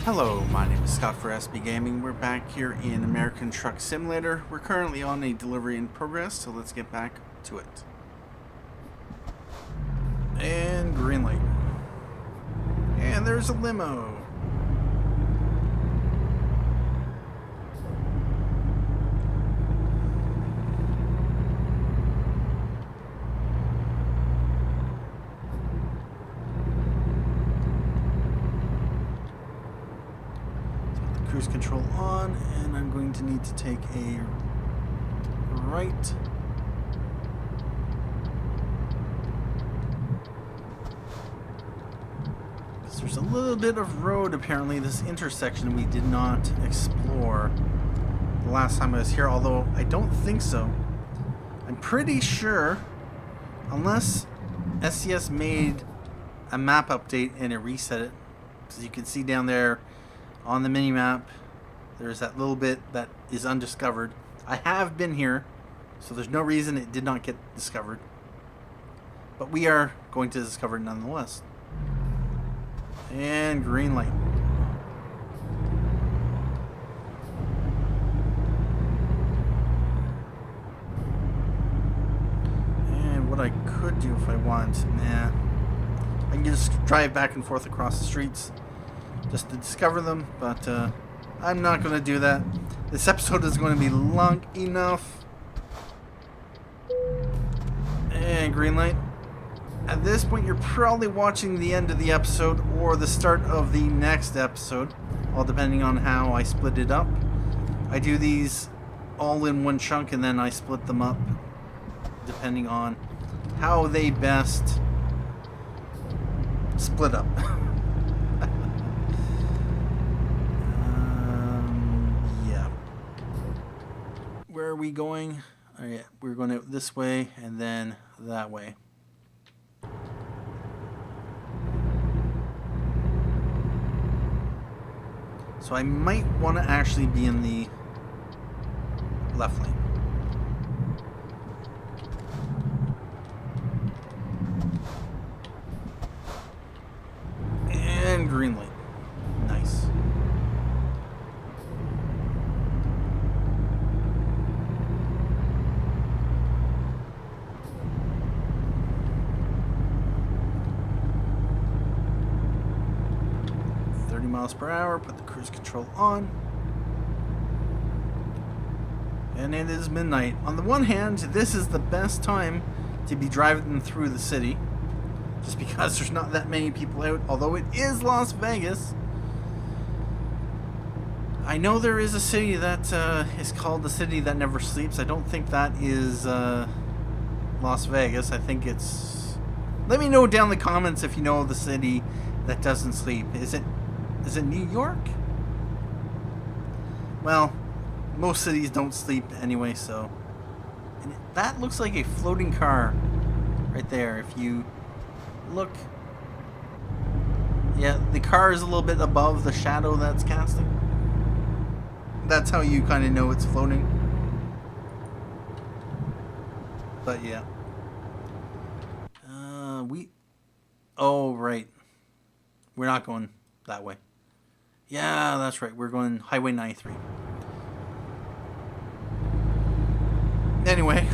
Hello, my name is Scott for SB Gaming. We're back here in American Truck Simulator. We're currently on a delivery in progress, so let's get back to it. And green light. And there's a limo. Cruise control on, and I'm going to need to take a right. Because there's a little bit of road apparently, this intersection we did not explore the last time I was here, although I don't think so. I'm pretty sure, unless SCS made a map update and it reset it, as you can see down there on the mini-map, there's that little bit that is undiscovered. I have been here, so there's no reason it did not get discovered. But we are going to discover it nonetheless. And green light. And what I could do if I want, I can just drive back and forth across the streets just to discover them, but I'm not going to do that. This episode is going to be long enough. And green light. At this point, you're probably watching the end of the episode or the start of the next episode, all depending on how I split it up. I do these all in one chunk and then I split them up depending on how they best split up. Where are we going? Oh, yeah, we're going this way and then that way. So I might want to actually be in the left lane. And green light. Nice. Miles per hour, put the cruise control on, and it is midnight. On the one hand, this is the best time to be driving through the city, just because there's not that many people out, although it is Las Vegas. I know there is a city that is called the City That Never Sleeps. I don't think that is Las Vegas. I think it's... Let me know down in the comments if you know of the city that doesn't sleep. Is it New York? Well, most cities don't sleep anyway, so... And that looks like a floating car right there. If you look... Yeah, the car is a little bit above the shadow that's casting. That's how you kind of know it's floating. But yeah. Oh, right. We're not going that way. Yeah, that's right. We're going Highway 93. Anyway.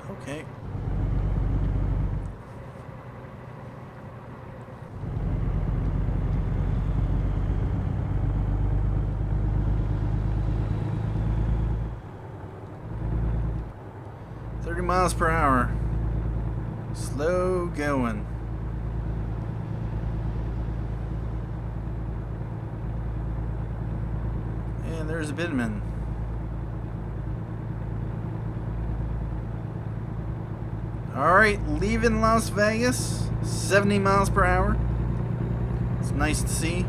Okay. Miles per hour. Slow going. And there's a bitumen. Alright, leaving Las Vegas. 70 miles per hour. It's nice to see. You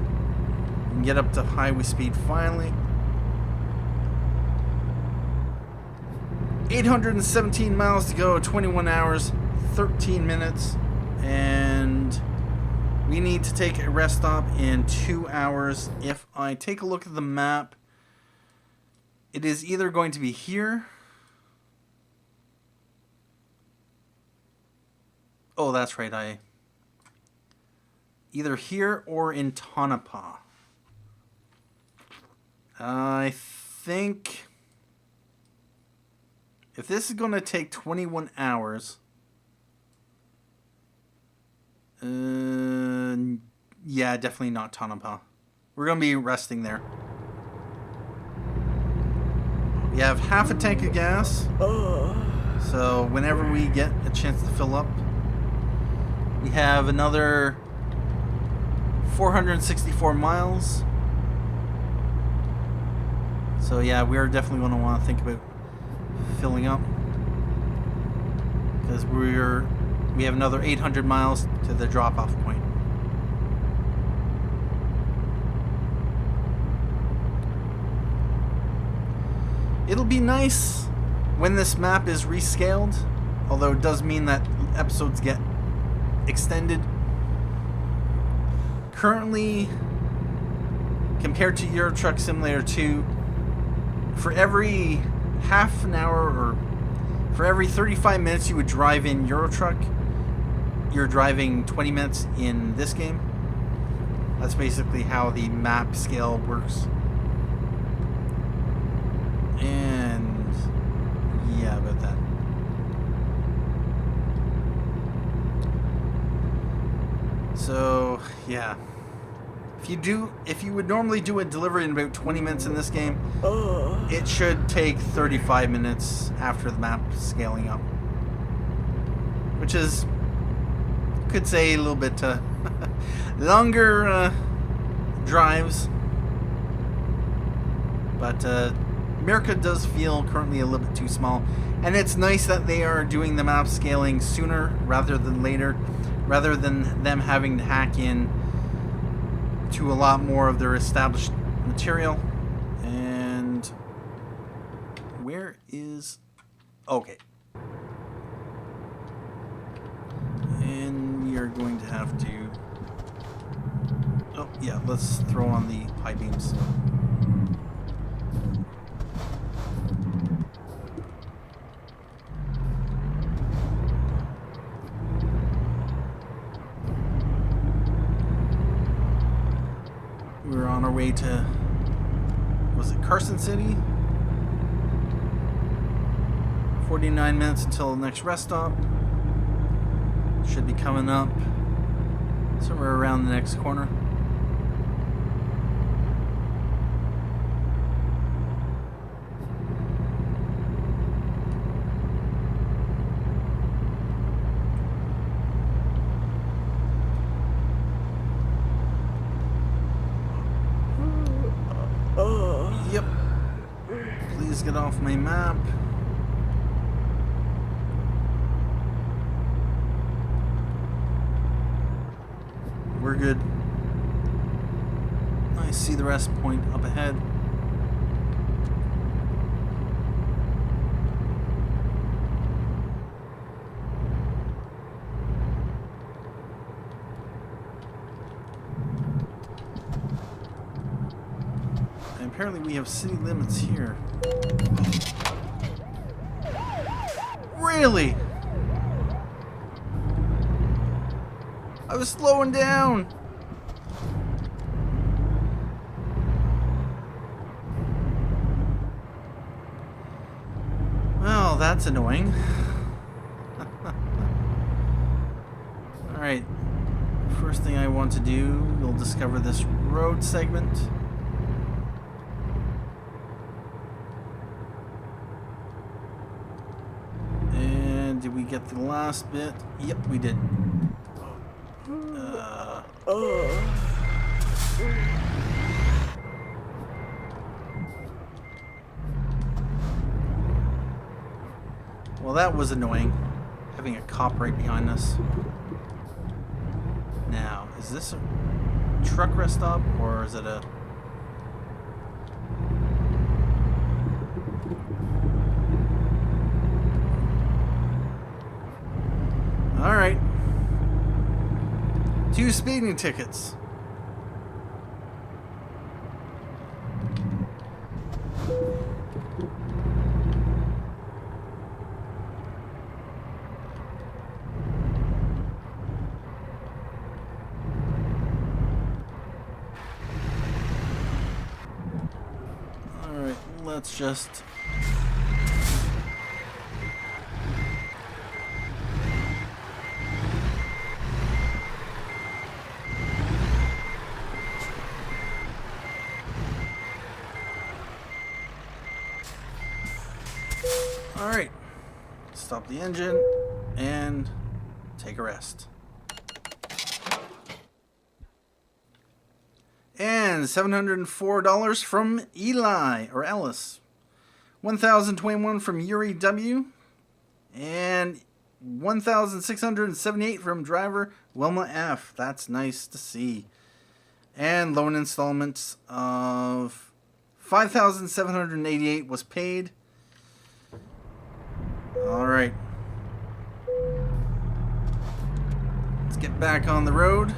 can get up to highway speed finally. 817 miles to go, 21 hours, 13 minutes, and we need to take a rest stop in 2 hours. If I take a look at the map, it is either going to be here Oh, that's right. Either here or in Tonopah. I think if this is going to take 21 hours, yeah, definitely not Tonopah. We're going to be resting there. We have half a tank of gas, so whenever we get a chance to fill up, we have another 464 miles. So yeah, we're definitely going to want to think about filling up, because we have another 800 miles to the drop-off point. It'll be nice when this map is rescaled, although it does mean that episodes get extended. Currently, compared to Euro Truck Simulator 2, for every half an hour or for every 35 minutes you would drive in Euro Truck, you're driving 20 minutes in this game. That's basically how the map scale works. And yeah, about that. So yeah, if you would normally do a delivery in about 20 minutes in this game, it should take 35 minutes after the map scaling up, which is, could say, a little bit longer drives, but America does feel currently a little bit too small, and it's nice that they are doing the map scaling sooner rather than later, rather than them having to hack in to a lot more of their established material. And where is... okay. And we are going to have to... oh, yeah, let's throw on the high beams. We're on our way to, was it Carson City? 49 minutes until the next rest stop. Should be coming up somewhere around the next corner. Yep. Please get off my map. We're good. I see the rest point up ahead. And apparently we have city limits here. Really? I was slowing down. Well, that's annoying. Alright. First thing I want to do, we'll discover this road segment. And did we get the last bit? Yep, we did. Well, that was annoying, having a cop right behind us. Now, is this a truck rest stop, or is it a... Alright. 2 speeding tickets. Alright, let's just... Alright, stop the engine and take a rest. And $704 from Eli, or Ellis. $1,021 from Yuri W. And $1,678 from driver Wilma F. That's nice to see. And loan installments of $5,788 was paid. Alright. Let's get back on the road.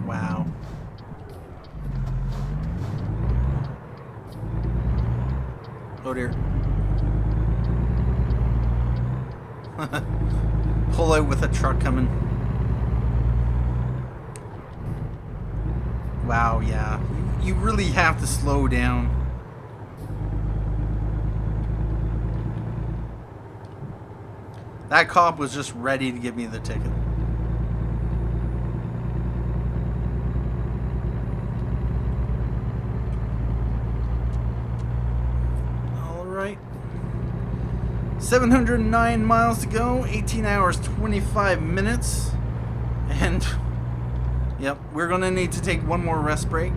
Wow. Oh dear. Pull out with a truck coming. Wow, yeah. You really have to slow down. That cop was just ready to give me the ticket. Alright. 709 miles to go, 18 hours, 25 minutes. And, yep, we're going to need to take one more rest break.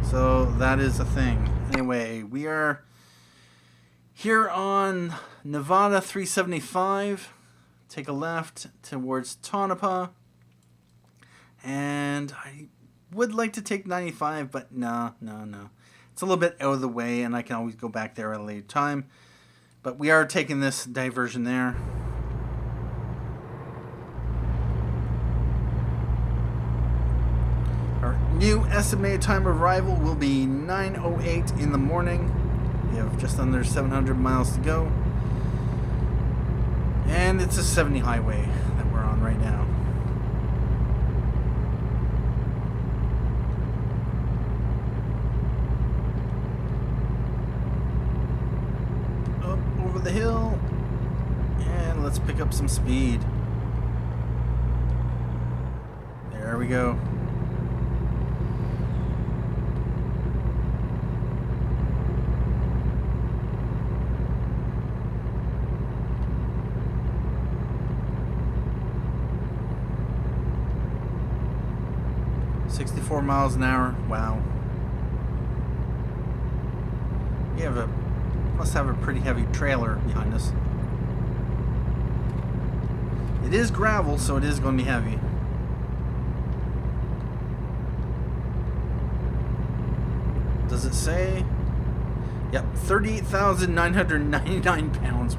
So, that is a thing. Anyway, we are here on Nevada 375. Take a left towards Tonopah. And I would like to take 95, but no. It's a little bit out of the way, and I can always go back there at a later time. But we are taking this diversion there. Our new estimated time of arrival will be 9:08 in the morning. We have just under 700 miles to go. And it's a 70 highway that we're on right now. The hill, and let's pick up some speed. There we go. $64 miles an hour. Wow. We have a must have a pretty heavy trailer behind us. It is gravel, so it is going to be heavy. Does it say? Yep, 38,999 pounds.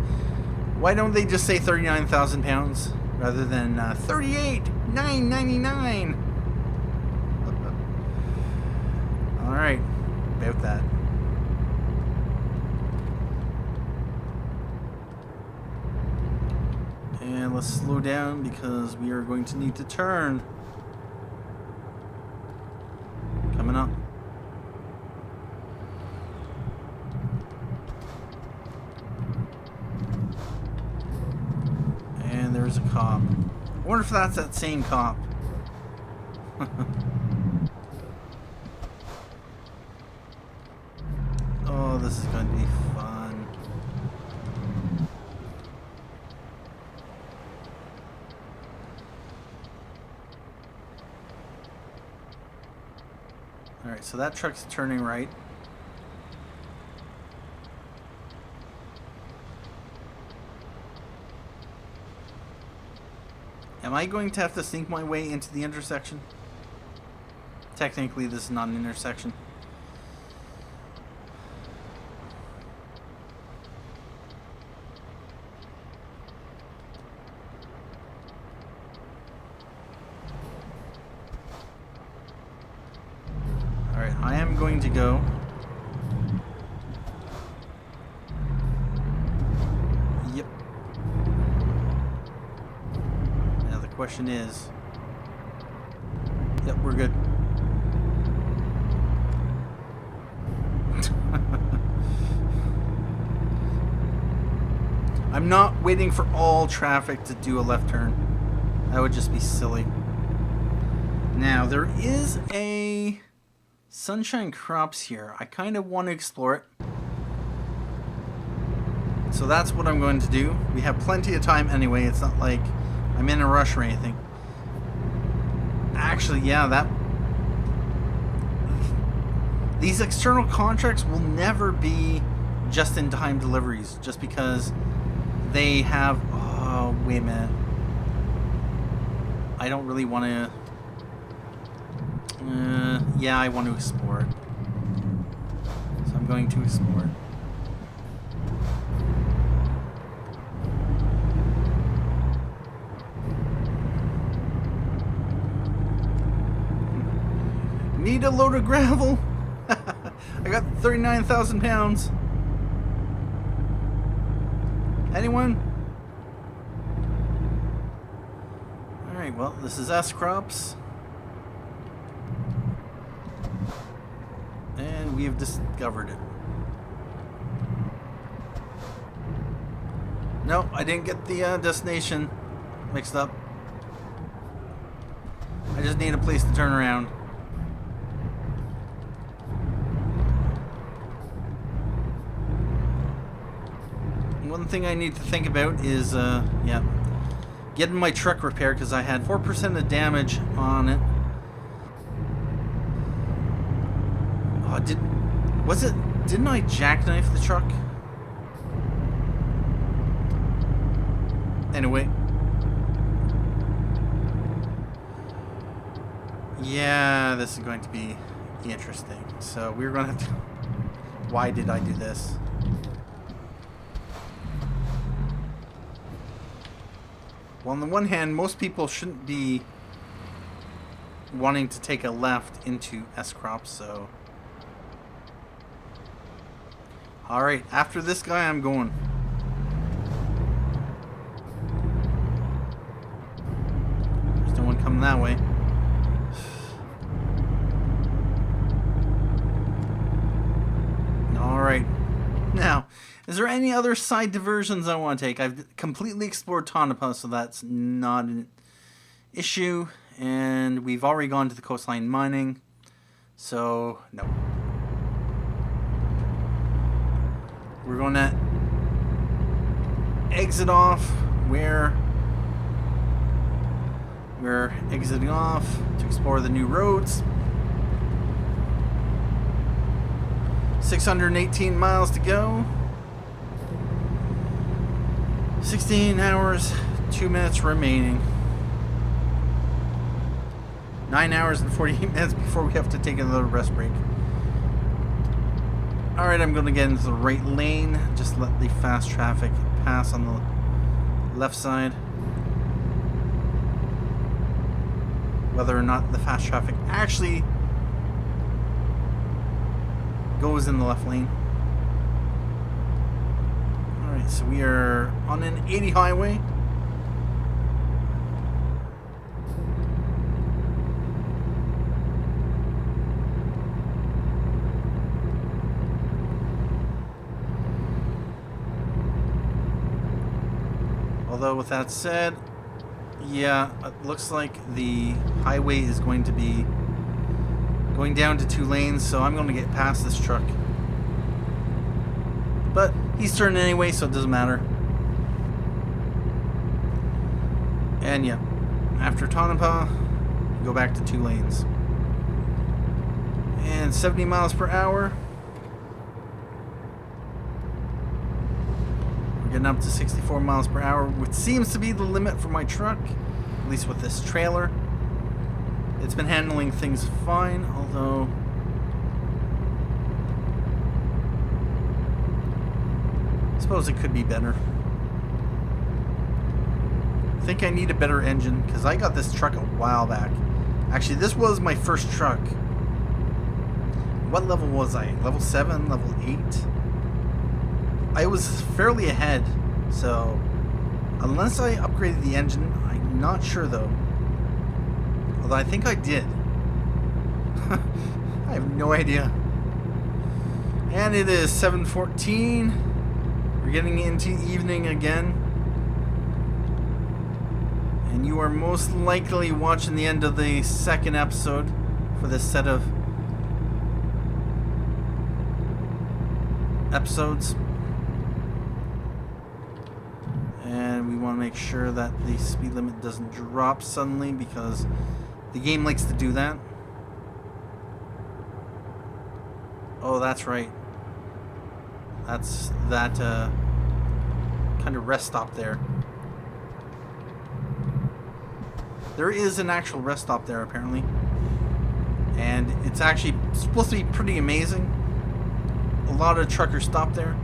Why don't they just say 39,000 pounds rather than 38,999? All right, about that. And let's slow down because we are going to need to turn. Coming up. And there's a cop. I wonder if that's that same cop. Oh, this is going to be fun. Alright, so that truck's turning right. Am I going to have to sneak my way into the intersection? Technically, this is not an intersection. Alright, I am going to go. Yep. Now the question is... Yep, we're good. I'm not waiting for all traffic to do a left turn. That would just be silly. Now, there is a Sunshine Crops here. I kind of want to explore it. So that's what I'm going to do. We have plenty of time anyway. It's not like I'm in a rush or anything. Actually, yeah, these external contracts will never be just-in-time deliveries, just because they have... Oh, wait a minute. I don't really want to... yeah, I want to explore it. So I'm going to explore it. Need a load of gravel. I got 39,000 pounds. Anyone? Alright, well, this is S Crops. And we have discovered it. No, I didn't get the destination mixed up. I just need a place to turn around. One thing I need to think about is, yeah, getting my truck repaired, because I had 4% of damage on it. Oh, didn't I jackknife the truck? Anyway. Yeah, this is going to be interesting. So we're going to have to... Why did I do this? Well, on the one hand, most people shouldn't be wanting to take a left into S Crops, so... Alright, after this guy, I'm going. There's no one coming that way. Alright. Now, is there any other side diversions I want to take? I've completely explored Tonopah, so that's not an issue. And we've already gone to the coastline mining. So, no. We're going to exit off where we're exiting off to explore the new roads. 618 miles to go. 16 hours, 2 minutes remaining. 9 hours and 48 minutes before we have to take another rest break. Alright, I'm going to get into the right lane. Just let the fast traffic pass on the left side. Whether or not the fast traffic actually goes in the left lane. Alright, so we are on an 80 highway. Although with that said, yeah, it looks like the highway is going to be going down to 2 lanes, so I'm going to get past this truck. But he's turning anyway, so it doesn't matter. And yeah, after Tonopah, go back to 2 lanes. And 70 miles per hour. We're getting up to 64 miles per hour, which seems to be the limit for my truck, at least with this trailer. It's been handling things fine, although I suppose it could be better. I think I need a better engine, because I got this truck a while back. Actually, this was my first truck What level was I? Level 7, level 8? I was fairly ahead, so unless I upgraded the engine, I'm not sure though. Although I think I did. I have no idea. And it is 7:14. We're getting into evening again. And you are most likely watching the end of the second episode for this set of episodes. And we want to make sure that the speed limit doesn't drop suddenly because the game likes to do that. Oh, that's right. That's that kind of rest stop there. There is an actual rest stop there, apparently. And it's actually supposed to be pretty amazing. A lot of truckers stop there.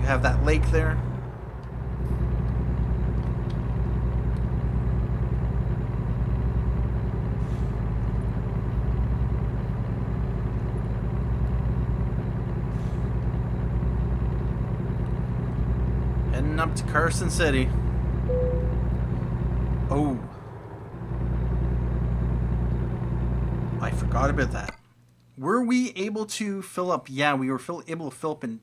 You have that lake there. Heading up to Carson City. Oh. I forgot about that. Were we able to fill up? Yeah, we were able to fill up in...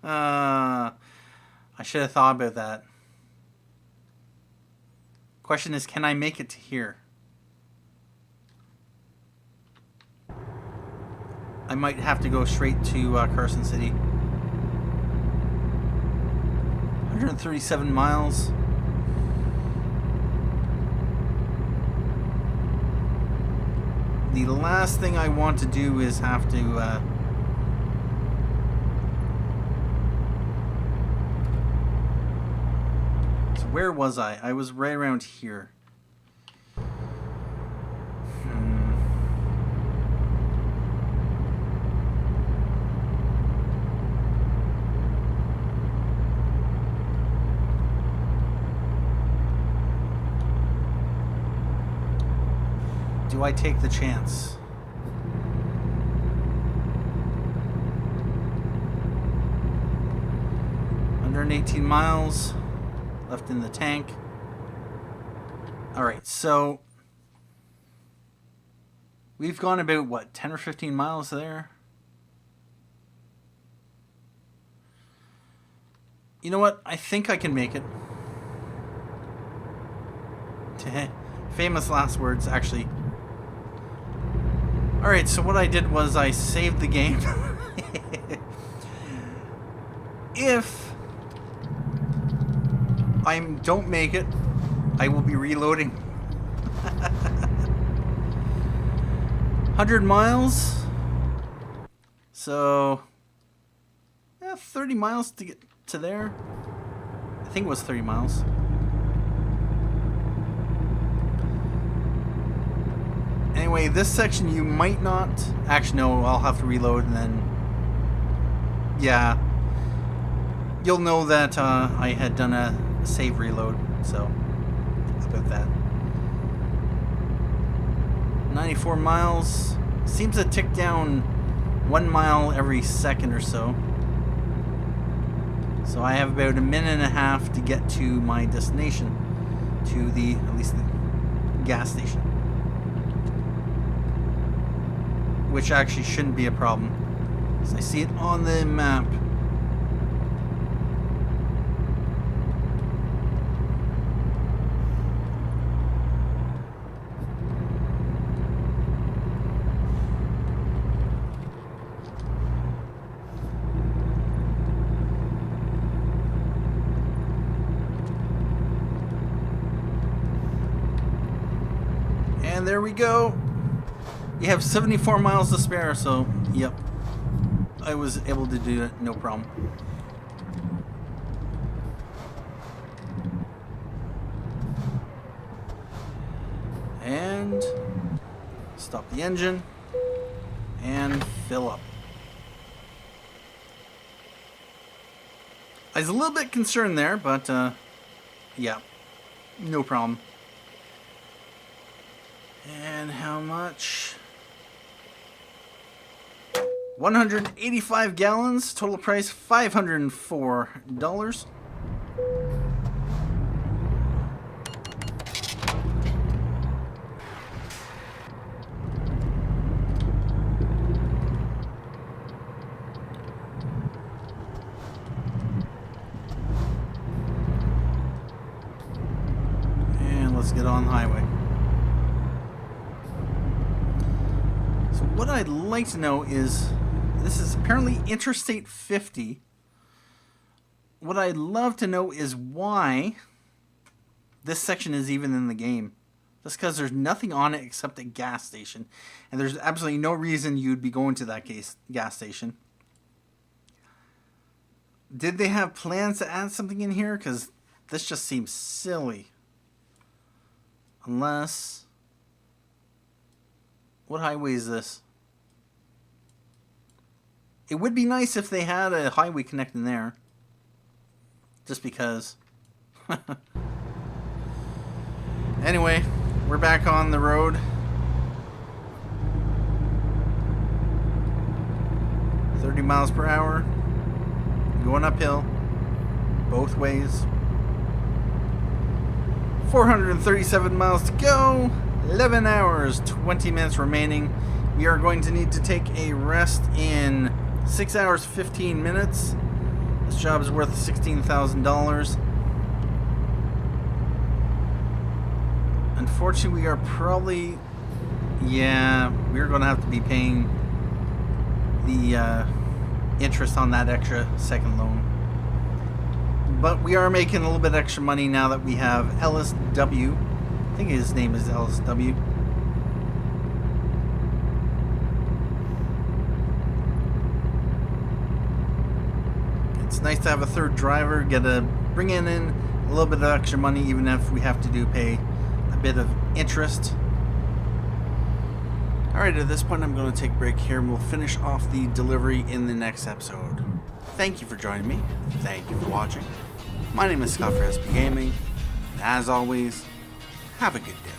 I should have thought about that. Question is, can I make it to here? I might have to go straight to Carson City. 137 miles. The last thing I want to do is have to so where was I? I was right around here. Do I take the chance? Under 18 miles left in the tank. Alright, so we've gone about, what, 10 or 15 miles there? You know what? I think I can make it. Famous last words, actually. Alright, so what I did was I saved the game. If I don't make it, I will be reloading. 100 miles. So, 30 miles to get to there. I think it was 30 miles. Anyway, this section you might not... Actually, no, I'll have to reload and then... Yeah. You'll know that I had done a save reload, so... about that. 94 miles. Seems to tick down 1 mile every second or so. So I have about a minute and a half to get to my destination. To the, at least the gas station. Which actually shouldn't be a problem. So I see it on the map. And there we go. You have 74 miles to spare, so, yep. I was able to do it, no problem. And stop the engine and fill up. I was a little bit concerned there, but yeah, no problem. And how much? 185 gallons, total price $504. And let's get on the highway. So what I'd like to know is, this is apparently Interstate 50. What I'd love to know is why this section is even in the game. Just because there's nothing on it except a gas station. And there's absolutely no reason you'd be going to that gas station. Did they have plans to add something in here? Because this just seems silly. Unless... What highway is this? It would be nice if they had a highway connecting there. Just because. Anyway, we're back on the road. 30 miles per hour. Going uphill. Both ways. 437 miles to go. 11 hours, 20 minutes remaining. We are going to need to take a rest in 6 hours, 15 minutes. This job is worth $16,000. Unfortunately, we are probably... Yeah, we're going to have to be paying the interest on that extra second loan. But we are making a little bit extra money now that we have LSW. I think his name is LSW. It's nice to have a third driver, bring in a little bit of extra money, even if we have to pay a bit of interest. Alright, at this point I'm going to take a break here and we'll finish off the delivery in the next episode. Thank you for joining me. Thank you for watching. My name is Scott for SB Gaming. And as always, have a good day.